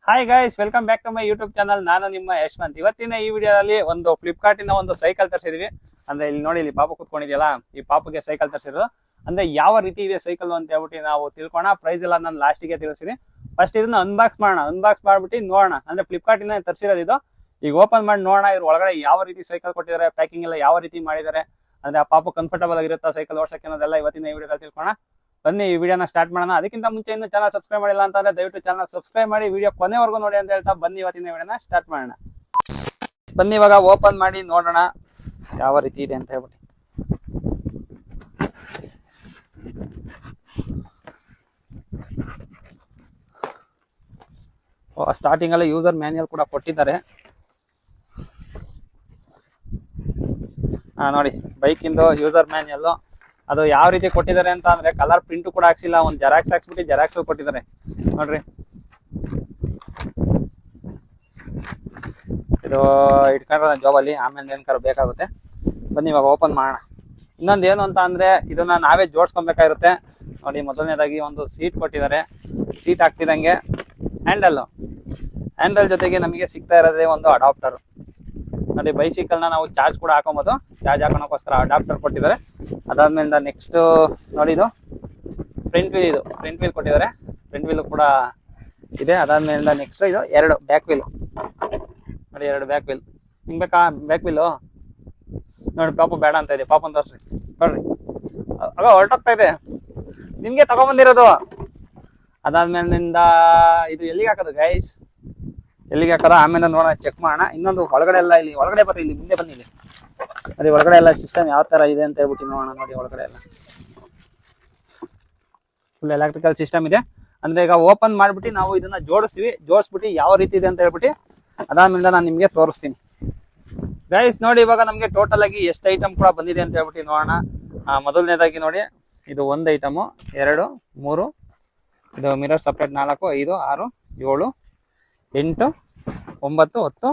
Hi guys, welcome back to my YouTube channel. ನಾನು ನಿಮ್ಮ ಯಶ್ವಂತ್. ಇವತ್ತಿನ ಈ ವಿಡಿಯೋದಲ್ಲಿ ಒಂದು ಫ್ಲಿಪ್ಕಾರ್ಟ್ ಇಂದ ಒಂದು ಸೈಕಲ್ ತರಿಸಿದ್ವಿ. ಅಂದ್ರೆ ಇಲ್ಲಿ ನೋಡಿ, ಇಲ್ಲಿ ಪಾಪು ಕುತ್ಕೊಂಡಿದೆಯಲ್ಲ, ಈ ಪಾಪುಗೆ ಸೈಕಲ್ ತರಿಸಿರೋದು. ಅಂದ್ರೆ ಯಾವ ರೀತಿ ಇದೆ ಸೈಕಲ್ ಅಂತ ಹೇಳ್ಬಿಟ್ಟು ನಾವು ತಿಳ್ಕೋಣ. ಪ್ರೈಸ್ ಎಲ್ಲ ನಾನು ಲಾಸ್ಟಿಗೆ ತಿಳಿಸ್ತೀನಿ. ಫಸ್ಟ್ ಇದನ್ನ ಅನ್ಬಾಕ್ಸ್ ಮಾಡೋಣ. ಅನ್ಬಾಕ್ಸ್ ಮಾಡ್ಬಿಟ್ಟು ನೋಡೋಣ. ಅಂದ್ರೆ ಫ್ಲಿಪ್ಕಾರ್ಟ್ ಇಂದ ತರಿಸಿರೋದು ಇದು. ಈಗ ಓಪನ್ ಮಾಡಿ ನೋಡೋಣ ಇದ್ರ ಒಳಗಡೆ ಯಾವ ರೀತಿ ಸೈಕಲ್ ಕೊಟ್ಟಿದ್ದಾರೆ, ಪ್ಯಾಕಿಂಗ್ ಎಲ್ಲ ಯಾವ ರೀತಿ ಮಾಡಿದ್ದಾರೆ, ಅಂದ್ರೆ ಆ ಪಾಪು ಕಂಫರ್ಟಬಲ್ ಆಗಿರುತ್ತಾ ಸೈಕಲ್ ಓಡ್ಸಕ್ಕೆ ಅನ್ನೋದೆಲ್ಲ ಇವತ್ತಿನ ಈ ವಿಡಿಯೋದಲ್ಲಿ ತಿಳ್ಕೋಣ. ಬನ್ನಿ ಈ ವಿಡಿಯೋನ ಸ್ಟಾರ್ಟ್ ಮಾಡೋಣ. ಅದಕ್ಕಿಂತ ಮುಂಚೆ ಇನ್ನು ಚಾನಲ್ ಸಬ್ಸ್ಕ್ರೈಬ್ ಮಾಡಿಲ್ಲ ಅಂತಂದ್ರೆ ದಯವಿಟ್ಟು ಚಾನಲ್ ಸಬ್ಸ್ಕ್ರೈಬ್ ಮಾಡಿ, ವಿಡಿಯೋ ಕೊನೆವರೆಗೂ ನೋಡಿ ಅಂತ ಹೇಳ್ತಾ ಬನ್ನಿ ಇವತ್ತಿನ ವಿಡಿಯೋನ ಸ್ಟಾರ್ಟ್ ಮಾಡೋಣ. ಬನ್ನಿ ಇವಾಗ ಓಪನ್ ಮಾಡಿ ನೋಡೋಣ ಯಾವ ರೀತಿ ಇದೆ ಅಂತ ಹೇಳ್ಬಿಟ್ಟು. ಸ್ಟಾರ್ಟಿಂಗ್ ಅಲ್ಲಿ ಯೂಸರ್ ಮ್ಯಾನ್ಯಲ್ ಕೂಡ ಕೊಟ್ಟಿದ್ದಾರೆ. ನೋಡಿ, ಬೈಕ್ ಇಂದು ಯೂಸರ್ ಮ್ಯಾನ್ಯಲ್. ಅದು ಯಾವ ರೀತಿ ಕೊಟ್ಟಿದ್ದಾರೆ ಅಂತ ಅಂದ್ರೆ ಕಲರ್ ಪ್ರಿಂಟ್ ಕೂಡ ಹಾಕ್ಸಿಲ್ಲ, ಒಂದು ಜೆರಾಕ್ಸ್ ಹಾಕ್ಸ್ಬಿಟ್ಟು ಜೆರಾಕ್ಸ್ ಕೊಟ್ಟಿದ್ದಾರೆ ನೋಡ್ರಿ. ಇದು ಇಟ್ಕೊಂಡ್ರೆ ಜಾಬಲ್ಲಿ ಆಮೇಲೆ ಏನ್ಕಾರ ಬೇಕಾಗುತ್ತೆ. ಬನ್ನಿ ಇವಾಗ ಓಪನ್ ಮಾಡೋಣ. ಇನ್ನೊಂದು ಏನು ಅಂತ ಅಂದ್ರೆ ಇದನ್ನ ನಾವೇ ಜೋಡಿಸ್ಕೊಬೇಕಾಗಿರುತ್ತೆ ನೋಡಿ. ಮೊದಲನೇದಾಗಿ ಒಂದು ಸೀಟ್ ಕೊಟ್ಟಿದ್ದಾರೆ. ಸೀಟ್ ಹಾಕ್ತಿದಂಗೆ ಹ್ಯಾಂಡಲ್ ಜೊತೆಗೆ ನಮಗೆ ಸಿಗ್ತಾ ಇರೋದೇ ಒಂದು ಅಡಾಪ್ಟರ್ ನೋಡಿ. ಬೈಸಿಕಲ್ ನ ನಾವು ಚಾರ್ಜ್ ಕೂಡ ಹಾಕೊಬಹುದು. ಚಾರ್ಜ್ ಹಾಕೋಣಕ್ಕೋಸ್ಕರ ಅಡಾಪ್ಟರ್ ಕೊಟ್ಟಿದ್ದಾರೆ. ಅದಾದ್ಮೇಲೆ ನೆಕ್ಸ್ಟ್ ನೋಡಿ, ಇದು ಫ್ರಂಟ್ ವೀಲ್ ಕೊಟ್ಟಿದ್ದಾರೆ. ಫ್ರಂಟ್ ವೀಲ್ ಕೂಡ ಇದೆ. ಅದಾದ್ಮೇಲೆ ನೆಕ್ಸ್ಟ್ ಇದು ಎರಡು ಬ್ಯಾಕ್ ವೀಲ್ ನೋಡಿ. ಎರಡು ಬ್ಯಾಕ್ ವೀಲ್ ಹಿಂಗ್ ಬೇಕಾ? ಬ್ಯಾಕ್ ವೀಲ್ ನೋಡಿ. ಪಾಪು ಬೇಡ ಅಂತ ಇದೆ. ಪಾಪನ್ ತೋರ್ಸ್ರಿ ನೋಡ್ರಿ. ಆಗ ಹೊರಟೋಗ್ತಾ ಇದೆ. ನಿಮ್ಗೆ ತಗೊಂಬಂದಿರೋದು. ಅದಾದ್ಮೇಲಿಂದ ಇದು ಎಲ್ಲಿಗೆ ಹಾಕೋದು ಗೈಸ್? ಎಲ್ಲಿಗೆ ಹಾಕೋದ ಆಮೇಲೆ ನೋಡೋಣ, ಚೆಕ್ ಮಾಡೋಣ. ಇನ್ನೊಂದು ಒಳಗಡೆ ಎಲ್ಲ ಇಲ್ಲಿ ಒಳಗಡೆ ಬರ್ರಿ, ಇಲ್ಲಿ ಮುಂದೆ ಬನ್ನಿ. ಇಲ್ಲಿ ಅದೇ ಒಳಗಡೆ ಎಲ್ಲ ಸಿಸ್ಟಮ್ ಯಾವ ತರ ಇದೆ ಅಂತ ಹೇಳ್ಬಿಟ್ಟು ನೋಡೋಣ. ನೋಡಿ, ಒಳಗಡೆ ಎಲ್ಲ ಫುಲ್ ಎಲೆಕ್ಟ್ರಿಕಲ್ ಸಿಸ್ಟಮ್ ಇದೆ. ಅಂದ್ರೆ ಈಗ ಓಪನ್ ಮಾಡ್ಬಿಟ್ಟು ನಾವು ಇದನ್ನ ಜೋಡಿಸ್ಬಿಟ್ಟು ಯಾವ ರೀತಿ ಇದೆ ಅಂತ ಹೇಳ್ಬಿಟ್ಟು ಅದಾದ್ಮೇಲೆ ನಾನು ನಿಮ್ಗೆ ತೋರಿಸ್ತೀನಿ ಗೈಸ್. ನೋಡಿ, ಇವಾಗ ನಮ್ಗೆ ಟೋಟಲ್ ಆಗಿ ಎಷ್ಟು ಐಟಮ್ ಕೂಡ ಬಂದಿದೆ ಅಂತ ಹೇಳ್ಬಿಟ್ಟು ನೋಡೋಣ. ಮೊದಲನೇದಾಗಿ ನೋಡಿ, ಇದು ಒಂದು ಐಟಮು, 2, 3, ಇದು ಮಿರರ್ ಸಪ್ರೇಟ್ 4, 5, 6, 7, 8, 9, 10,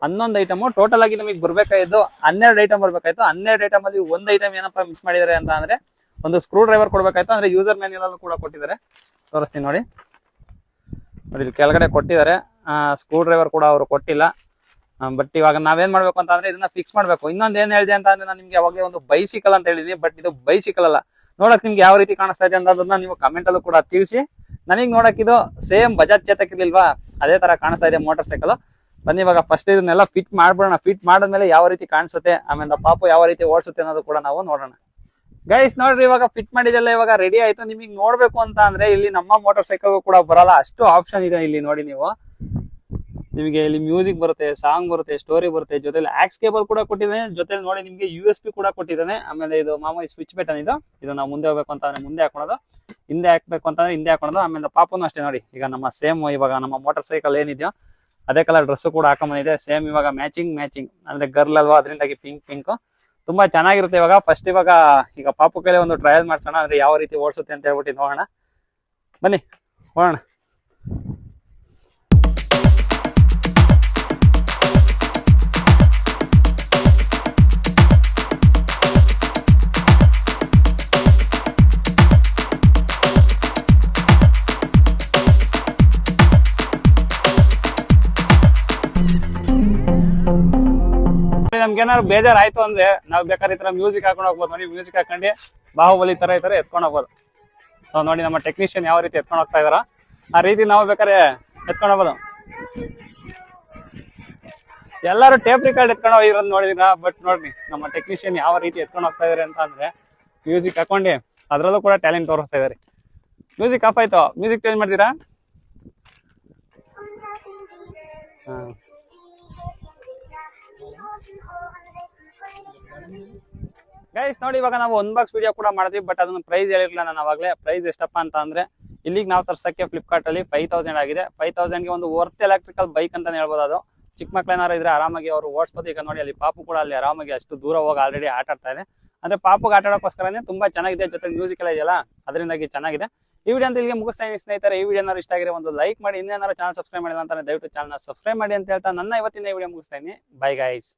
11 ಐಟಮು. ಟೋಟಲ್ ಆಗಿ ನಮಗೆ ಬರ್ಬೇಕಾಯ್ತು 12 ಐಟಮ್ ಬರ್ಬೇಕಾಯ್ತು. 12 ಐಟಮ್ ಅಲ್ಲಿ ಒಂದು ಐಟಮ್ ಏನಪ್ಪಾ ಮಿಸ್ ಮಾಡಿದ್ದಾರೆ ಅಂತ ಅಂದ್ರೆ ಒಂದು ಸ್ಕ್ರೂ ಡ್ರೈವರ್ ಕೊಡ್ಬೇಕಾಯ್ತು. ಅಂದ್ರೆ ಯೂಸರ್ ಮ್ಯಾನ್ಯಲ್ ಕೂಡ ಕೊಟ್ಟಿದ್ದಾರೆ. ತೋರಿಸ್ತೀನಿ ನೋಡಿ. ಇಲ್ಲಿ ಕೆಳಗಡೆ ಕೊಟ್ಟಿದ್ದಾರೆ. ಸ್ಕ್ರೂ ಡ್ರೈವರ್ ಕೂಡ ಅವರು ಕೊಟ್ಟಿಲ್ಲ. ಬಟ್ ಇವಾಗ ನಾವೇನ್ ಮಾಡ್ಬೇಕು ಅಂತ ಅಂದ್ರೆ ಇದನ್ನ ಫಿಕ್ಸ್ ಮಾಡ್ಬೇಕು. ಇನ್ನೊಂದು ಏನ್ ಹೇಳಿದೆ ಅಂತ ಅಂದ್ರೆ ನಾನು ನಿಮ್ಗೆ ಅವಾಗಲೇ ಒಂದು ಬೈಸಿಕಲ್ ಅಂತ ಹೇಳಿದೀನಿ. ಬಟ್ ಇದು ಬೈಸಿಕಲ್ ಅಲ್ಲ. ನೋಡಕ್ ನಿಮ್ಗೆ ಯಾವ ರೀತಿ ಕಾಣಿಸ್ತಾ ಇದೆ ಅನ್ನೋದನ್ನ ನೀವು ಕಮೆಂಟ್ ಅಲ್ಲೂ ಕೂಡ ತಿಳಿಸಿ. ನನಗ್ ನೋಡಕ್ ಇದು ಸೇಮ್ ಬಜಾಜ್ ಚೇತಕ್ ಇರ್ಲಿಲ್ವಾ, ಅದೇ ತರ ಕಾಣಿಸ್ತಾ ಇದೆ ಮೋಟರ್ ಸೈಕಲ್. ಬನ್ನಿ ಇವಾಗ ಫಸ್ಟ್ ಇದನ್ನೆಲ್ಲ ಫಿಟ್ ಮಾಡ್ಬಿಡೋಣ. ಫಿಟ್ ಮಾಡಿದ್ಮೇಲೆ ಯಾವ ರೀತಿ ಕಾಣಿಸುತ್ತೆ, ಆಮೇಲೆ ಪಾಪು ಯಾವ ರೀತಿ ಓಡಿಸುತ್ತೆ ಅನ್ನೋದು ಕೂಡ ನಾವು ನೋಡೋಣ ಗೈಸ್. ನೋಡ್ರಿ, ಇವಾಗ ಫಿಟ್ ಮಾಡಿದೆಲ್ಲ ಇವಾಗ ರೆಡಿ ಆಯ್ತು. ನಿಮಗೆ ನೋಡ್ಬೇಕು ಅಂತ ಅಂದ್ರೆ ಇಲ್ಲಿ ನಮ್ಮ ಮೋಟರ್ ಸೈಕಲ್ ಕೂಡ ಬರಲ್ಲ, ಅಷ್ಟು ಆಪ್ಷನ್ ಇದೆ ಇಲ್ಲಿ ನೋಡಿ. ನಿಮಗೆ ಇಲ್ಲಿ ಮ್ಯೂಸಿಕ್ ಬರುತ್ತೆ, ಸಾಂಗ್ ಬರುತ್ತೆ, ಸ್ಟೋರಿ ಬರುತ್ತೆ, ಜೊತೆಲಿ ಆಕ್ಸ್ ಕೇಬಲ್ ಕೂಡ ಕೊಟ್ಟಿದ್ದಾನೆ. ಜೊತೆಲಿ ನೋಡಿ ನಿಮ್ಗೆ USB ಕೂಡ ಕೊಟ್ಟಿದ್ದಾನೆ. ಆಮೇಲೆ ಇದು ಮಾಮೂಲಿ ಸ್ವಿಚ್ ಬಟನ್. ಇದು ನಾವು ಮುಂದೆ ಹೋಗ್ಬೇಕು ಅಂತಂದ್ರೆ ಮುಂದೆ ಹಾಕೊಳೋದು, ಹಿಂದೆ ಹಾಕ್ಬೇಕು ಅಂತಂದ್ರೆ ಹಿಂದೆ ಹಾಕೊಳೋದು. ಆಮೇಲೆ ಪಾಪನು ಅಷ್ಟೇ ನೋಡಿ. ಈಗ ನಮ್ಮ ಸೇಮ್ ಇವಾಗ ನಮ್ಮ ಮೋಟರ್ ಸೈಕಲ್ ಏನಿದೆಯೋ ಅದೇ ಕಲರ್ ಡ್ರೆಸ್ ಕೂಡ ಹಾಕೊಂಬಂದಿದೆ. ಸೇಮ್ ಇವಾಗ ಮ್ಯಾಚಿಂಗ್ ಅಂದ್ರೆ ಗರ್ಲ್ ಅಲ್ವಾ, ಅದರಿಂದಾಗಿ ಪಿಂಕ್ ತುಂಬಾ ಚೆನ್ನಾಗಿರುತ್ತೆ. ಇವಾಗ ಫಸ್ಟ್ ಈಗ ಪಾಪು ಕೈಲಿ ಒಂದು ಟ್ರಯಲ್ ಮಾಡ್ಸೋಣ. ಅಂದ್ರೆ ಯಾವ ರೀತಿ ಓಡಿಸುತ್ತೆ ಅಂತ ಹೇಳ್ಬಿಟ್ಟು ನೋಡೋಣ. ಬನ್ನಿ ಹೋಗೋಣ. ನಮ್ಗೇನಾದ್ರು ಬೇಜಾರ್ ಆಯ್ತು ಅಂದ್ರೆ ನಾವ್ ಬೇಕಾದ್ರೆ ಈ ತರ ಮ್ಯೂಸಿಕ್ ಹಾಕೊಂಡು ಹೋಗ್ಬೋದು ನೋಡಿ. ಮ್ಯೂಸಿಕ್ ಹಾಕೊಂಡು ಬಾಹುಬಲಿ ತರ ಈ ತರ ಎತ್ಕೊಂಡು ಹೋಗ್ಬೋದು. ನೋಡಿ, ನಮ್ಮ ಟೆಕ್ನಿಷಿಯನ್ ಯಾವ ರೀತಿ ಎತ್ಕೊಂಡು ಹೋಗ್ತಾ ಇದಾರ ಆ ರೀತಿ ನಾವು ಬೇಕಾದ್ರೆ ಎತ್ಕೊಂಡು ಹೋಗ್ಬೋದು. ಎಲ್ಲರೂ ಟೇಪ್ ರಿಕಾರ್ಡ್ ಎತ್ಕೊಂಡು ಹೋಗಿರೋದು ನೋಡಿದಿರಾ. ಬಟ್ ನೋಡ್ರಿ, ನಮ್ಮ ಟೆಕ್ನಿಷಿಯನ್ ಯಾವ ರೀತಿ ಎತ್ಕೊಂಡು ಹೋಗ್ತಾ ಇದಾರೆ ಅಂತ ಅಂದ್ರೆ ಮ್ಯೂಸಿಕ್ ಹಾಕೊಂಡು ಅದ್ರಲ್ಲೂ ಕೂಡ ಟ್ಯಾಲೆಂಟ್ ತೋರಿಸ್ತಾ ಇದಾರೆ. ಮ್ಯೂಸಿಕ್ ಆಫ್ ಆಯ್ತು, ಮ್ಯೂಸಿಕ್ ಚೇಂಜ್ ಮಾಡ್ತೀರಾ? ಗೈಸ್ ನೋಡಿ, ಇವಾಗ ನಾವು ಅನ್ಬಾಕ್ಸ್ ವಿಡಿಯೋ ಕೂಡ ಮಾಡಿದ್ವಿ. ಬಟ್ ಅದನ್ನ ಪ್ರೈಸ್ ಹೇಳಿರ್ಲಿಲ್ಲ ನಾನು ಅವಾಗಲೇ. ಪ್ರೈಸ್ ಎಷ್ಟಪ್ಪ ಅಂತ ಅಂದ್ರೆ ಇಲ್ಲಿಗೆ ನಾವು ತರ್ಸಕ್ಕೆ ಫ್ಲಿಪ್ಕಾರ್ಟ್ ಅಲ್ಲಿ 5000 ಆಗಿದೆ. 5000ಗೆ ಒಂದು ವರ್ತ್ ಎಲೆಕ್ಟ್ರಿಕಲ್ ಬೈಕ್ ಅಂತಾನೆ ಹೇಳ್ಬೋದು. ಅದು ಚಿಕ್ಕ ಮಕ್ಳೇನಾರು ಇದ್ರೆ ಆರಾಮಾಗಿ ಅವರು ಓಡಿಸ್ಬೋದು. ಈಗ ನೋಡಿ, ಅಲ್ಲಿ ಪಾಪು ಕೂಡ ಅಲ್ಲಿ ಆರಾಮಾಗಿ ಅಷ್ಟು ದೂರ ಹೋಗಿ ಆಲ್ರೆಡಿ ಆಟ ಆಡ್ತಾ ಇದೆ. ಅಂದ್ರೆ ಪಾಪುಗೆ ಆಟ ಆಡೋಕ್ಕೋಸ್ಕರನೇ ತುಂಬಾ ಚೆನ್ನಾಗಿದೆ. ಜೊತೆ ಮ್ಯೂಸಿಕ್ ಎಲ್ಲ ಇದೆಯಲ್ಲ, ಅದರಿಂದಾಗಿ ಚೆನ್ನಾಗಿದೆ. ಈ ವಿಡಿಯೋ ಅಂತ ಇಲ್ಲಿಗೆ ಮುಗಿಸ್ತಾ ಇದೀನಿ ಸ್ನೇಹಿತರೆ. ಈ ವಿಡಿಯೋ ಏನಾದ್ರು ಇಷ್ಟ ಆಗಿದ್ರೆ ಒಂದು ಲೈಕ್ ಮಾಡಿ. ಇನ್ನೇನಾದ್ರು ಚಾನಲ್ ಸಬ್ಸ್ಕ್ರೈಬ್ ಮಾಡಿಲ್ಲ ಅಂತಾನೆ ದಯವಿಟ್ಟು ಚಾನಲ್ ಸಬ್ಸ್ಕ್ರೈಬ್ ಮಾಡಿ ಅಂತ ಹೇಳ್ತಾ ನನ್ನ ಇವತ್ತಿನ ವಿಡಿಯೋ ಮುಗಿಸ್ತಾ ಇದೀನಿ. Bye guys.